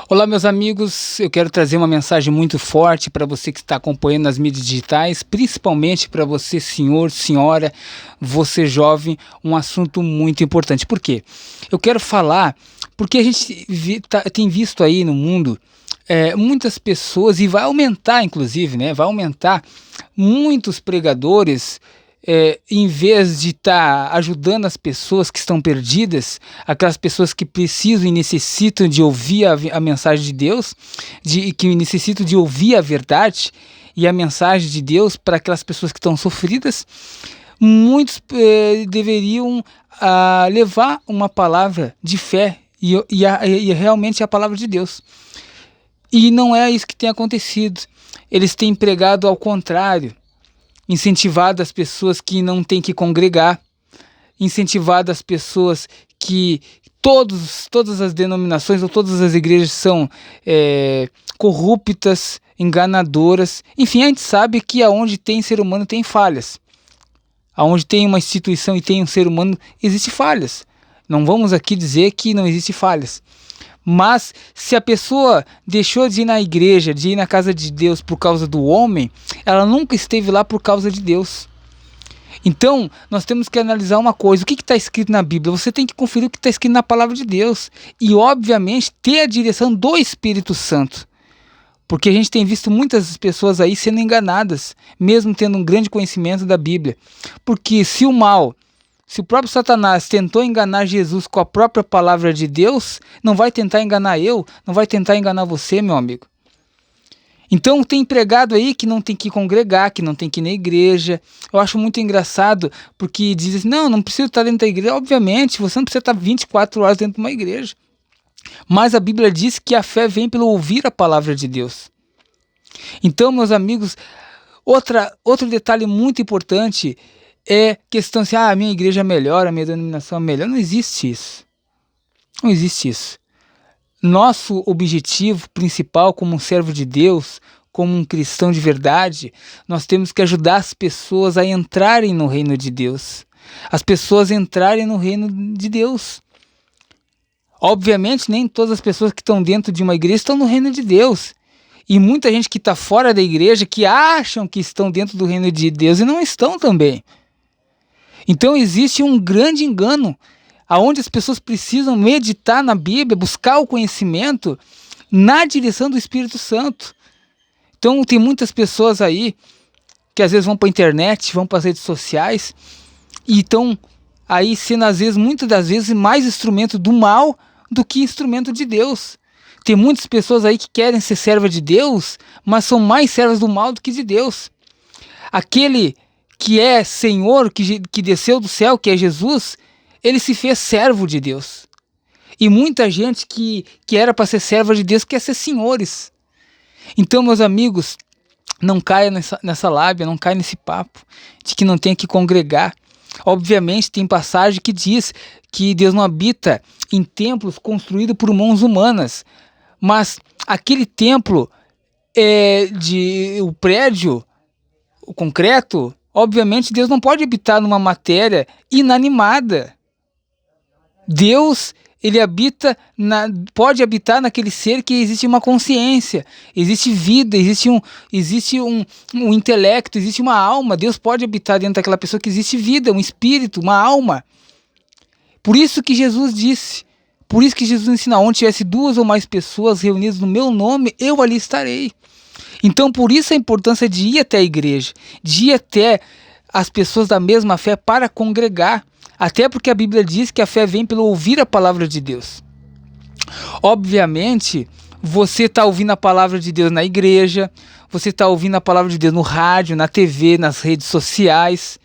Olá, meus amigos. Eu quero trazer uma mensagem muito forte para você que está acompanhando nas mídias digitais, principalmente para você, senhor, senhora, você jovem, um assunto muito importante. Por quê? Eu quero falar porque a gente tem visto aí no mundo muitas pessoas, e vai aumentar, inclusive, né? Vai aumentar muitos pregadores. Em vez de estar ajudando as pessoas que estão perdidas, aquelas pessoas que precisam e necessitam de ouvir a mensagem de Deus, que necessitam de ouvir a verdade e a mensagem de Deus para aquelas pessoas que estão sofridas, muitos deveriam levar uma palavra de fé e realmente a palavra de Deus. E não é isso que tem acontecido. Eles têm pregado ao contrário, incentivado as pessoas que não têm que congregar, incentivado as pessoas que todas as denominações ou todas as igrejas são corruptas, enganadoras. Enfim, a gente sabe que aonde tem ser humano tem falhas. Aonde tem uma instituição e tem um ser humano, existe falhas. Não vamos aqui dizer que não existe falhas. Mas se a pessoa deixou de ir na igreja, de ir na casa de Deus por causa do homem, ela nunca esteve lá por causa de Deus. Então, nós temos que analisar uma coisa: o que está escrito na Bíblia? Você tem que conferir o que está escrito na palavra de Deus. E, obviamente, ter a direção do Espírito Santo. Porque a gente tem visto muitas pessoas aí sendo enganadas, mesmo tendo um grande conhecimento da Bíblia. Porque se o próprio Satanás tentou enganar Jesus com a própria palavra de Deus, não vai tentar enganar eu, não vai tentar enganar você, meu amigo. Então tem pregado aí que não tem que congregar, que não tem que ir na igreja. Eu acho muito engraçado, porque dizem assim, não precisa estar dentro da igreja. Obviamente, você não precisa estar 24 horas dentro de uma igreja. Mas a Bíblia diz que a fé vem pelo ouvir a palavra de Deus. Então, meus amigos, outro detalhe muito importante é questão assim, a minha igreja é melhor, a minha denominação é melhor. Não existe isso. Não existe isso. Nosso objetivo principal como um servo de Deus, como um cristão de verdade, nós temos que ajudar as pessoas a entrarem no reino de Deus. As pessoas entrarem no reino de Deus. Obviamente, nem todas as pessoas que estão dentro de uma igreja estão no reino de Deus. E muita gente que está fora da igreja, que acham que estão dentro do reino de Deus e não estão também. Então existe um grande engano, onde as pessoas precisam meditar na Bíblia, buscar o conhecimento na direção do Espírito Santo. Então tem muitas pessoas aí que às vezes vão para a internet, vão para as redes sociais e estão aí sendo muitas das vezes mais instrumento do mal do que instrumento de Deus. Tem muitas pessoas aí que querem ser serva de Deus, mas são mais servas do mal do que de Deus. Aquele que é Senhor, que desceu do céu, que é Jesus, ele se fez servo de Deus. E muita gente que era para ser serva de Deus quer ser senhores. Então, meus amigos, não caia nessa lábia, não caia nesse papo de que não tem que congregar. Obviamente, tem passagem que diz que Deus não habita em templos construídos por mãos humanas. Mas aquele templo, o prédio, o concreto, obviamente Deus não pode habitar numa matéria inanimada. Deus, ele pode habitar naquele ser que existe uma consciência, existe vida, existe um intelecto, existe uma alma. Deus pode habitar dentro daquela pessoa que existe vida, um espírito, uma alma. Por isso que Jesus disse, por isso que Jesus ensina, onde tivesse 2 ou mais pessoas reunidas no meu nome, eu ali estarei. Então, por isso a importância de ir até a igreja, de ir até as pessoas da mesma fé para congregar. Até porque a Bíblia diz que a fé vem pelo ouvir a palavra de Deus. Obviamente, você está ouvindo a palavra de Deus na igreja, você está ouvindo a palavra de Deus no rádio, na TV, nas redes sociais,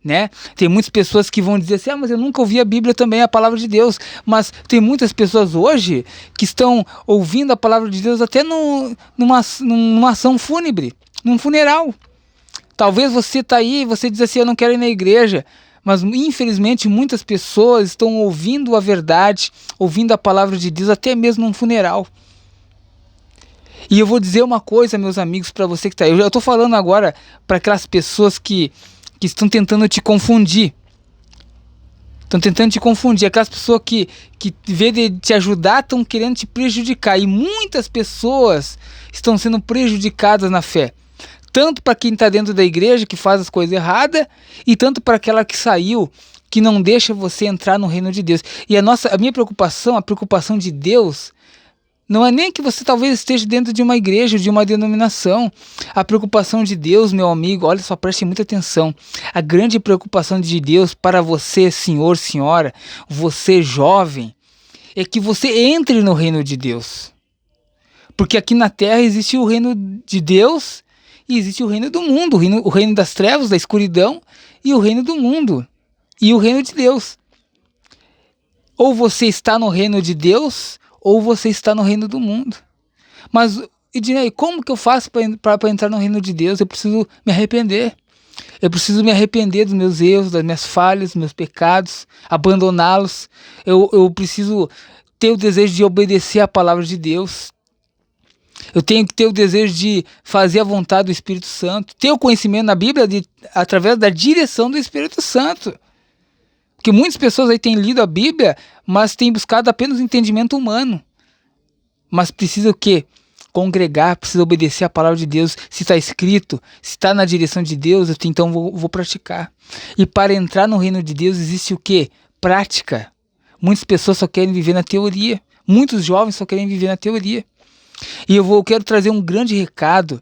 né? Tem muitas pessoas que vão dizer assim, mas eu nunca ouvi a Bíblia também, a palavra de Deus. Mas tem muitas pessoas hoje que estão ouvindo a palavra de Deus até numa ação fúnebre, num funeral. Talvez você está aí e você diz assim, eu não quero ir na igreja. Mas infelizmente muitas pessoas estão ouvindo a verdade, ouvindo a palavra de Deus até mesmo num funeral. E eu vou dizer uma coisa, meus amigos, para você que está aí. Eu estou falando agora para aquelas pessoas que estão tentando te confundir. Estão tentando te confundir. Aquelas pessoas que em vez de te ajudar, estão querendo te prejudicar. E muitas pessoas estão sendo prejudicadas na fé. Tanto para quem está dentro da igreja, que faz as coisas erradas, e tanto para aquela que saiu, que não deixa você entrar no reino de Deus. E a minha preocupação, a preocupação de Deus, não é nem que você talvez esteja dentro de uma igreja, de uma denominação. A preocupação de Deus, meu amigo, olha só, preste muita atenção. A grande preocupação de Deus para você, senhor, senhora, você jovem, é que você entre no reino de Deus. Porque aqui na terra existe o reino de Deus e existe o reino do mundo, o reino das trevas, da escuridão, e o reino do mundo, e o reino de Deus. Ou você está no reino de Deus, ou você está no reino do mundo. Mas, Ednei, como que eu faço para entrar no reino de Deus? Eu preciso me arrepender. Eu preciso me arrepender dos meus erros, das minhas falhas, dos meus pecados, abandoná-los. Eu preciso ter o desejo de obedecer à palavra de Deus. Eu tenho que ter o desejo de fazer a vontade do Espírito Santo. Ter o conhecimento na Bíblia através da direção do Espírito Santo. Porque muitas pessoas aí têm lido a Bíblia, mas têm buscado apenas o entendimento humano. Mas precisa o quê? Congregar, precisa obedecer a palavra de Deus. Se está escrito, se está na direção de Deus, então vou praticar. E para entrar no reino de Deus existe o quê? Prática. Muitas pessoas só querem viver na teoria. Muitos jovens só querem viver na teoria. E eu quero trazer um grande recado,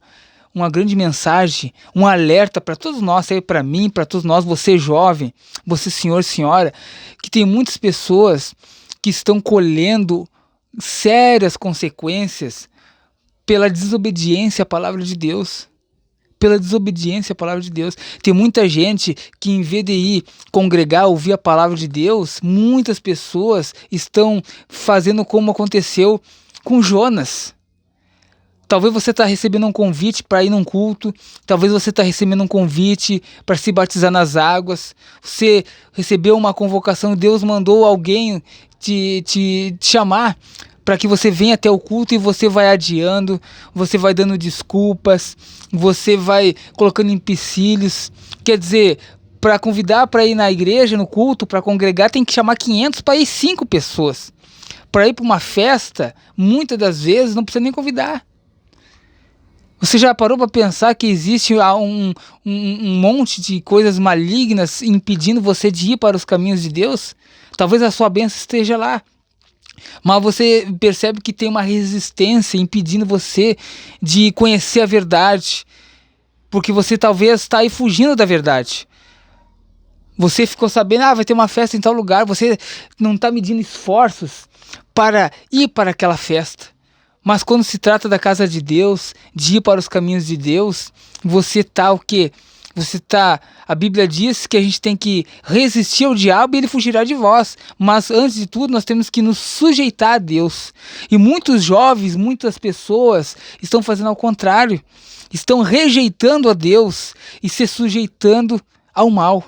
uma grande mensagem, um alerta para todos nós, para mim, para todos nós, você jovem, você senhor, senhora, que tem muitas pessoas que estão colhendo sérias consequências pela desobediência à palavra de Deus. Pela desobediência à palavra de Deus. Tem muita gente que, em vez de ir congregar, ouvir a palavra de Deus, muitas pessoas estão fazendo como aconteceu com Jonas. Talvez você está recebendo um convite para ir num culto. Talvez você está recebendo um convite para se batizar nas águas. Você recebeu uma convocação. Deus mandou alguém te chamar para que você venha até o culto, e você vai adiando. Você vai dando desculpas. Você vai colocando empecilhos. Quer dizer, para convidar para ir na igreja, no culto, para congregar, tem que chamar 500 para ir 5 pessoas. Para ir para uma festa, muitas das vezes não precisa nem convidar. Você já parou para pensar que existe um monte de coisas malignas impedindo você de ir para os caminhos de Deus? Talvez a sua bênção esteja lá. Mas você percebe que tem uma resistência impedindo você de conhecer a verdade. Porque você talvez está aí fugindo da verdade. Você ficou sabendo, vai ter uma festa em tal lugar. Você não está medindo esforços para ir para aquela festa. Mas quando se trata da casa de Deus, de ir para os caminhos de Deus, você está o quê? A Bíblia diz que a gente tem que resistir ao diabo e ele fugirá de vós. Mas antes de tudo, nós temos que nos sujeitar a Deus. E muitos jovens, muitas pessoas estão fazendo ao contrário. Estão rejeitando a Deus e se sujeitando ao mal.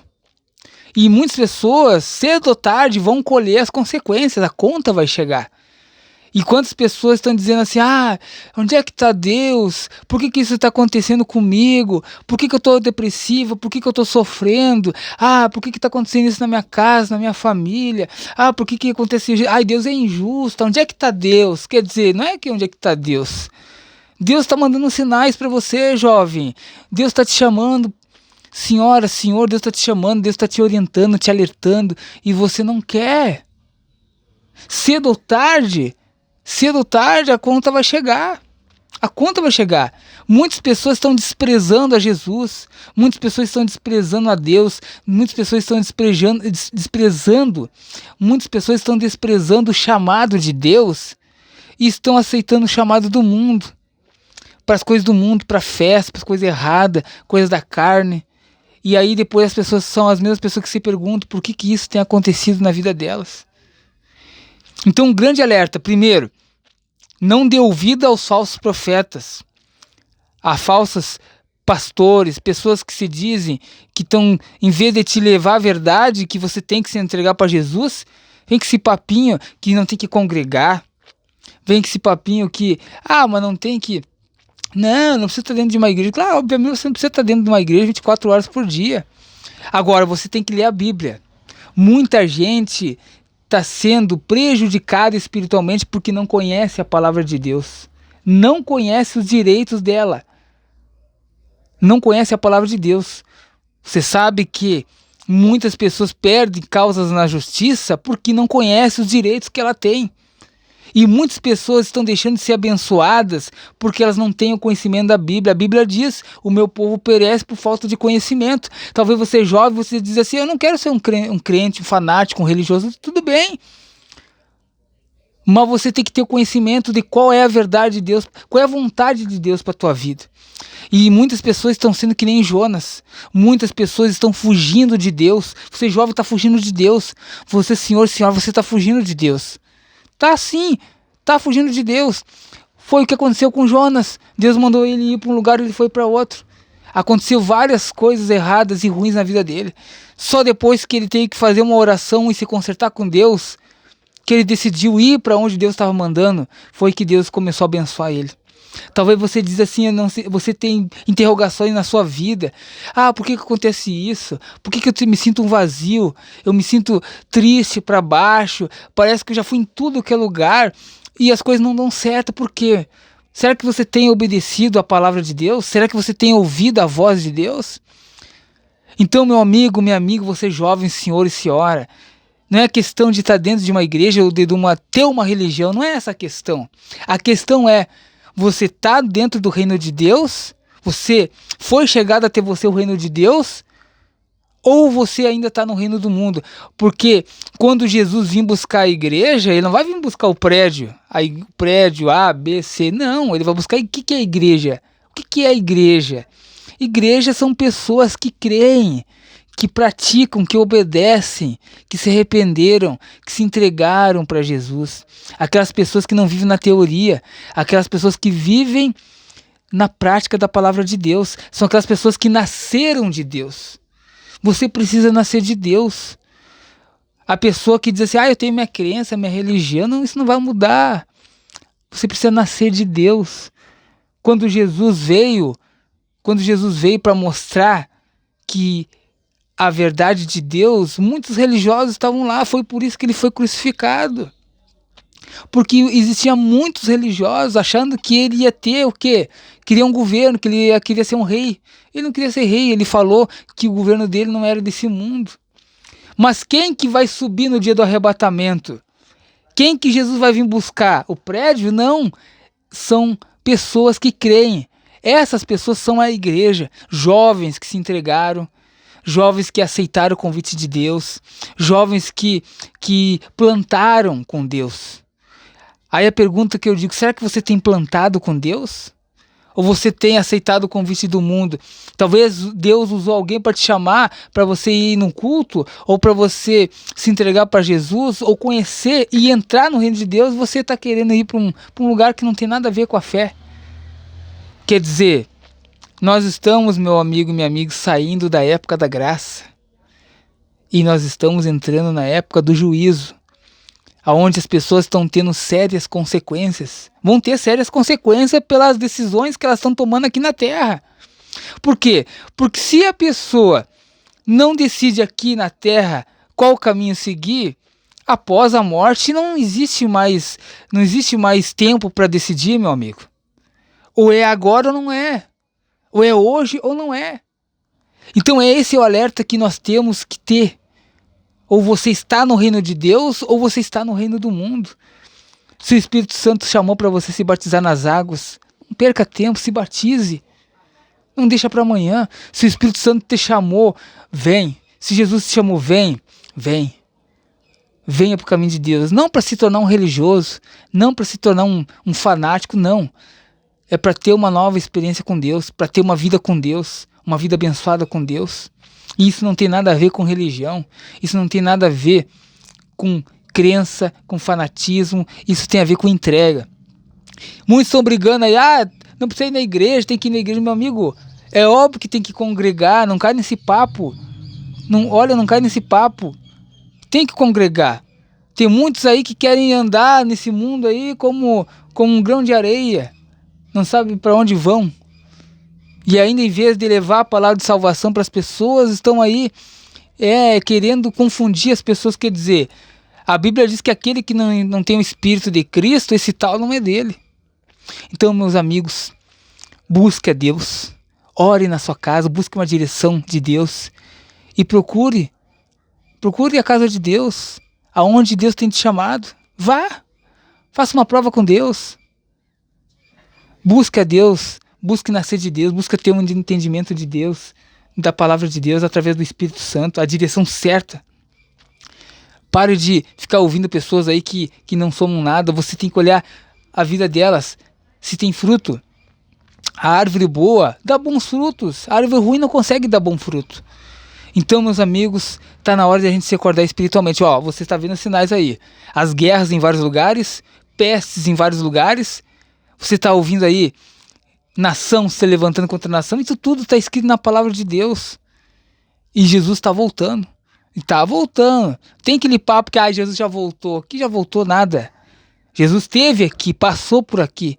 E muitas pessoas, cedo ou tarde, vão colher as consequências. A conta vai chegar. E quantas pessoas estão dizendo assim, onde é que está Deus? Por que isso está acontecendo comigo? Por que eu estou depressiva? Por que eu estou sofrendo? Por que está acontecendo isso na minha casa, na minha família? Por que aconteceu isso? Deus é injusto. Onde é que está Deus? Quer dizer, não é que onde é que está Deus. Deus está mandando sinais para você, jovem. Deus está te chamando. Senhora, senhor, Deus está te chamando. Deus está te orientando, te alertando. E você não quer. Cedo ou tarde a conta vai chegar. A conta vai chegar. Muitas pessoas estão desprezando a Jesus. Muitas pessoas estão desprezando a Deus. Muitas pessoas estão desprezando. Muitas pessoas estão desprezando o chamado de Deus e estão aceitando o chamado do mundo. Para as coisas do mundo, para festa, para as coisas erradas, coisas da carne. E aí depois as pessoas são as mesmas pessoas que se perguntam por que isso tem acontecido na vida delas. Então, um grande alerta. Primeiro, não dê ouvido aos falsos profetas, a falsos pastores, pessoas que se dizem que estão, em vez de te levar à verdade, que você tem que se entregar para Jesus, vem com esse papinho que não tem que congregar, vem com esse papinho que, mas não tem que... Não precisa estar dentro de uma igreja. Claro, obviamente você não precisa estar dentro de uma igreja 24 horas por dia. Agora, você tem que ler a Bíblia. Muita gente está sendo prejudicada espiritualmente porque não conhece a palavra de Deus. Não conhece os direitos dela. Não conhece a palavra de Deus. Você sabe que muitas pessoas perdem causas na justiça porque não conhecem os direitos que ela tem. E muitas pessoas estão deixando de ser abençoadas porque elas não têm o conhecimento da Bíblia. A Bíblia diz, o meu povo perece por falta de conhecimento. Talvez você é jovem, você diz assim, eu não quero ser um crente, um fanático, um religioso. Tudo bem. Mas você tem que ter o conhecimento de qual é a verdade de Deus, qual é a vontade de Deus para a tua vida. E muitas pessoas estão sendo que nem Jonas. Muitas pessoas estão fugindo de Deus. Você jovem está fugindo de Deus. Você senhor, senhora, você está fugindo de Deus. Tá sim, tá fugindo de Deus. Foi o que aconteceu com Jonas. Deus mandou ele ir para um lugar e ele foi para outro. Aconteceu várias coisas erradas e ruins na vida dele. Só depois que ele teve que fazer uma oração e se consertar com Deus, que ele decidiu ir para onde Deus estava mandando, foi que Deus começou a abençoar ele. Talvez você diz assim, eu não sei, você tem interrogações na sua vida. Ah, por que acontece isso? Por que eu me sinto um vazio? Eu me sinto triste para baixo. Parece que eu já fui em tudo que é lugar e as coisas não dão certo. Por quê? Será que você tem obedecido a palavra de Deus? Será que você tem ouvido a voz de Deus? Então, meu amigo, minha amiga, você jovem, senhor e senhora, não é questão de estar dentro de uma igreja ou de ter uma religião. Não é essa a questão. A questão é, você está dentro do reino de Deus? Você foi chegado até você o reino de Deus? Ou você ainda está no reino do mundo? Porque quando Jesus vir buscar a igreja, ele não vai vir buscar o prédio A, B, C. Não, ele vai buscar o que é a igreja? O que é a igreja? Igreja são pessoas que creem, que praticam, que obedecem, que se arrependeram, que se entregaram para Jesus. Aquelas pessoas que não vivem na teoria, aquelas pessoas que vivem na prática da palavra de Deus. São aquelas pessoas que nasceram de Deus. Você precisa nascer de Deus. A pessoa que diz assim, eu tenho minha crença, minha religião, não, isso não vai mudar. Você precisa nascer de Deus. Quando Jesus veio para mostrar que a verdade de Deus, muitos religiosos estavam lá, foi por isso que ele foi crucificado. Porque existiam muitos religiosos achando que ele ia ter o quê? Queria um governo, que ele queria ser um rei. Ele não queria ser rei, ele falou que o governo dele não era desse mundo. Mas quem que vai subir no dia do arrebatamento? Quem que Jesus vai vir buscar? O prédio? Não, são pessoas que creem. Essas pessoas são a igreja, jovens que se entregaram, jovens que aceitaram o convite de Deus, jovens que plantaram com Deus. Aí a pergunta que eu digo, será que você tem plantado com Deus? Ou você tem aceitado o convite do mundo? Talvez Deus usou alguém para te chamar, para você ir num culto, ou para você se entregar para Jesus, ou conhecer e entrar no reino de Deus, você está querendo ir para um lugar que não tem nada a ver com a fé. Quer dizer, nós estamos, meu amigo e minha amiga, saindo da época da graça. E nós estamos entrando na época do juízo, onde as pessoas estão tendo sérias consequências. Vão ter sérias consequências pelas decisões que elas estão tomando aqui na Terra. Por quê? Porque se a pessoa não decide aqui na Terra qual caminho seguir, após a morte não existe mais tempo para decidir, meu amigo. Ou é agora ou não é. Ou é hoje ou não é. Então é esse o alerta que nós temos que ter. Ou você está no reino de Deus ou você está no reino do mundo. Se o Espírito Santo chamou para você se batizar nas águas, não perca tempo, se batize. Não deixa para amanhã. Se o Espírito Santo te chamou, vem. Se Jesus te chamou, vem. Venha para o caminho de Deus. Não para se tornar um religioso, não para se tornar um fanático, não. É para ter uma nova experiência com Deus, para ter uma vida com Deus, uma vida abençoada com Deus. E isso não tem nada a ver com religião, isso não tem nada a ver com crença, com fanatismo, isso tem a ver com entrega. Muitos estão brigando aí, não precisa ir na igreja, tem que ir na igreja, meu amigo. É óbvio que tem que congregar, não cai nesse papo. Não cai nesse papo. Tem que congregar. Tem muitos aí que querem andar nesse mundo aí como um grão de areia. Não sabem para onde vão. E ainda, em vez de levar a palavra de salvação para as pessoas, estão aí querendo confundir as pessoas. Quer dizer, a Bíblia diz que aquele que não tem o Espírito de Cristo, esse tal não é dele. Então, meus amigos, busque a Deus, ore na sua casa, busque uma direção de Deus e procure a casa de Deus, aonde Deus tem te chamado. Vá, faça uma prova com Deus, busque a Deus, busque nascer de Deus, busque ter um entendimento de Deus, da palavra de Deus, através do Espírito Santo, a direção certa. Pare de ficar ouvindo pessoas aí que não somam nada. Você tem que olhar a vida delas, se tem fruto. A árvore boa dá bons frutos, a árvore ruim não consegue dar bom fruto. Então, meus amigos, está na hora de a gente se acordar espiritualmente. Você está vendo os sinais aí, as guerras em vários lugares, pestes em vários lugares. Você está ouvindo aí nação se levantando contra nação. Isso tudo está escrito na palavra de Deus. E Jesus está voltando. Está voltando. Tem aquele papo que Jesus já voltou. Aqui já voltou nada. Jesus esteve aqui, passou por aqui.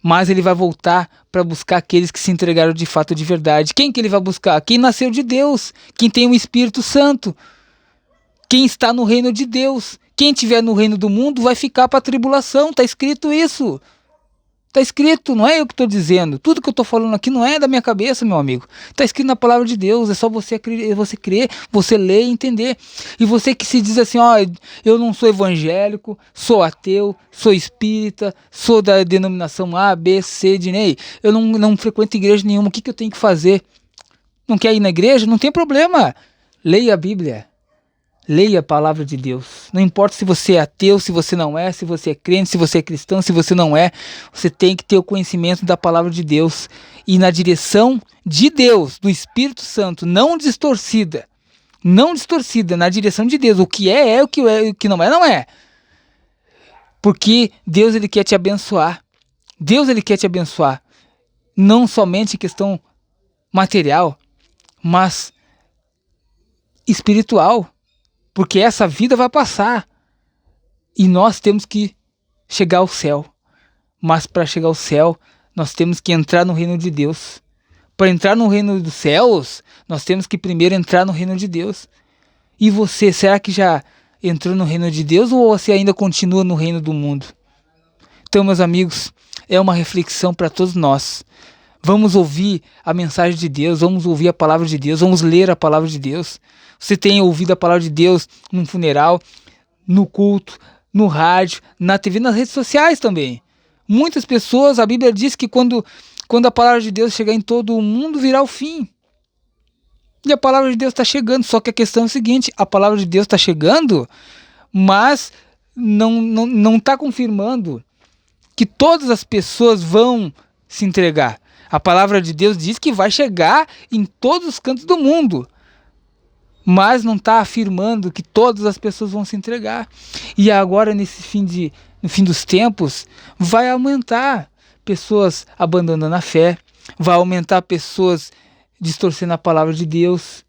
Mas ele vai voltar para buscar aqueles que se entregaram de fato, de verdade. Quem que ele vai buscar? Quem nasceu de Deus. Quem tem o Espírito Santo. Quem está no reino de Deus. Quem estiver no reino do mundo vai ficar para a tribulação. Está escrito isso. Está escrito, não é eu que estou dizendo. Tudo que eu estou falando aqui não é da minha cabeça, meu amigo. Está escrito na palavra de Deus. É só você crer, você ler e entender. E você que se diz assim, eu não sou evangélico, sou ateu, sou espírita, sou da denominação A, B, C, D, Ney. Eu não frequento igreja nenhuma. O que eu tenho que fazer? Não quer ir na igreja? Não tem problema. Leia a Bíblia. Leia a palavra de Deus. Não importa se você é ateu, se você não é, se você é crente, se você é cristão, se você não é. Você tem que ter o conhecimento da palavra de Deus. E na direção de Deus, do Espírito Santo, não distorcida. Não distorcida, na direção de Deus. O que é, o que não é, não é. Porque Deus, ele quer te abençoar. Deus, ele quer te abençoar. Não somente em questão material, mas espiritual. Porque essa vida vai passar e nós temos que chegar ao céu. Mas para chegar ao céu, nós temos que entrar no reino de Deus. Para entrar no reino dos céus, nós temos que primeiro entrar no reino de Deus. E você, será que já entrou no reino de Deus ou você ainda continua no reino do mundo? Então, meus amigos, é uma reflexão para todos nós. Vamos ouvir a mensagem de Deus, vamos ouvir a palavra de Deus, vamos ler a palavra de Deus. Você tem ouvido a palavra de Deus num funeral, no culto, no rádio, na TV, nas redes sociais também. Muitas pessoas, a Bíblia diz que quando a palavra de Deus chegar em todo o mundo, virá o fim. E a palavra de Deus está chegando, só que a questão é o seguinte, a palavra de Deus está chegando, mas não está confirmando que todas as pessoas vão se entregar. A palavra de Deus diz que vai chegar em todos os cantos do mundo, mas não está afirmando que todas as pessoas vão se entregar. E agora, no fim dos tempos, vai aumentar pessoas abandonando a fé, vai aumentar pessoas distorcendo a palavra de Deus.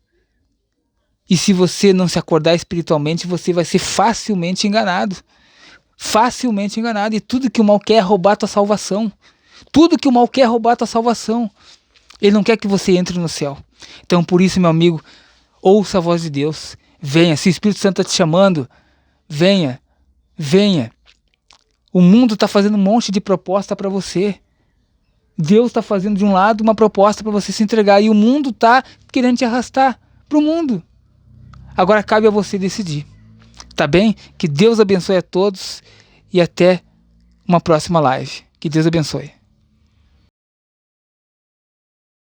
E se você não se acordar espiritualmente, você vai ser facilmente enganado. Facilmente enganado. E tudo que o mal quer é roubar a tua salvação. Tudo que o mal quer é roubar a tua salvação. Ele não quer que você entre no céu. Então, por isso, meu amigo, ouça a voz de Deus. Venha. Se o Espírito Santo está te chamando, venha. Venha. O mundo está fazendo um monte de proposta para você. Deus está fazendo de um lado uma proposta para você se entregar. E o mundo está querendo te arrastar para o mundo. Agora cabe a você decidir. Tá bem? Que Deus abençoe a todos. E até uma próxima live. Que Deus abençoe.